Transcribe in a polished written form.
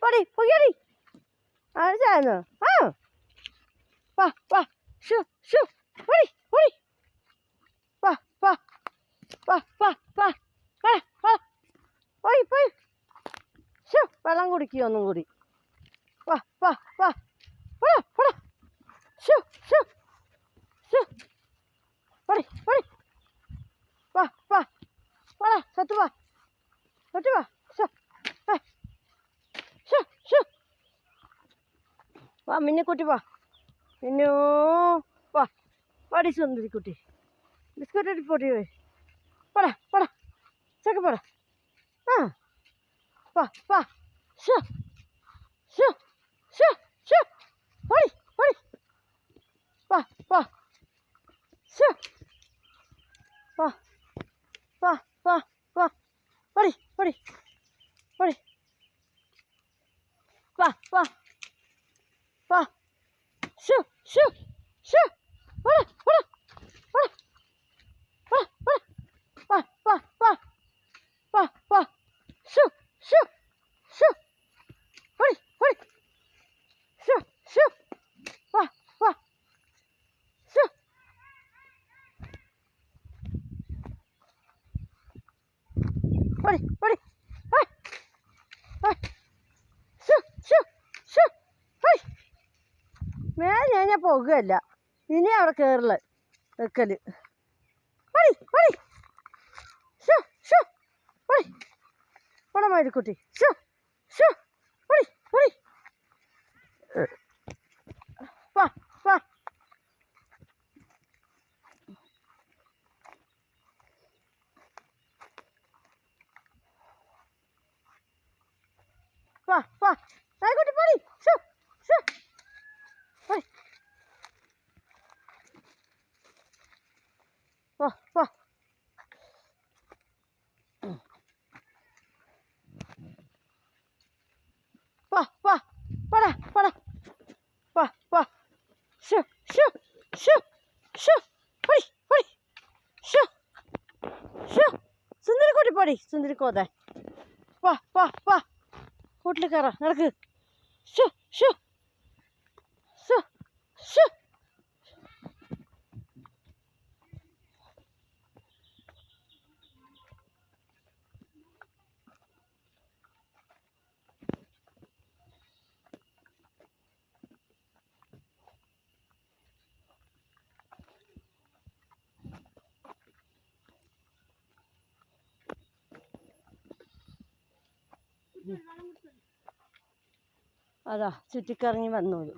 പടി പൊയ്യടി ആഴ്ചയായിരുന്നു ആ വാ വാ ഷു ഷു പൊടി പൊടി വാ വാ വാ വാ വാ വാ വാ പോയി പോയി ഷു വെള്ളം കുടിക്കുക ഒന്നും കൂടി വാ വാ വാ പോടാ പോടാ ഷു ഷു ഷു പൊടി പൊടി വാ വാ പോടാ സത്തു വാ സത്തു വാ ഷു ഷു ഷു വാ മിന്നിക്കുട്ടി വാ മിന്നു വാ പാടി സുന്ദരിക്കുട്ടി ബിസ്ക്കറ്റ് ഇട്ട് പൊടി പോയി പോടാ പോടാ ചക്ക പോടാ ആ വാ വാ ഷു ഷു ഷു ഷു പൊടി പൊടി വാ വാ ഷു വാ വാ വാ വാ പൊടി പൊടി പൊടി വാ വാ വാ ഷു ഷു ഷു പോടാ പോടാ പോടാ പോടാ പോടാ വാ വാ വാ വാ വാ ഷു ഷു ഷു പൊടി പൊടി ഷു ഷു വാ വാ ഷു പൊടി പൊടി ഷു ഷു ഷു പൊടി മേലെ ഞാൻ പോകുകയല്ല ഇനി അവിടെ കയറില്ല വെക്കല് പൊടി പൊടി ഷു ഷു പൊടി പോടാ മയിൽക്കുട്ടി ഷു ഷു പൊടി പൊടി വാ വാ വാ വാ മയിൽക്കുട്ടി പൊടി ഷു ഷു പൊടി വാ വാ വാ വാ പോടാ പോടാ വാ വാ ഷു ഷു ഷു ഷു പൊടി പൊടി ഷു ഷു സുന്ദരിക്കുട്ടി പൊടി സുന്ദരിക്കോതെ വാ വാ വാ കൂട്ടിൽ കയറാം നടക്ക് ഷു ഷു ഷു ഷു അതാ ചുറ്റിക്കറങ്ങി വന്നോളൂ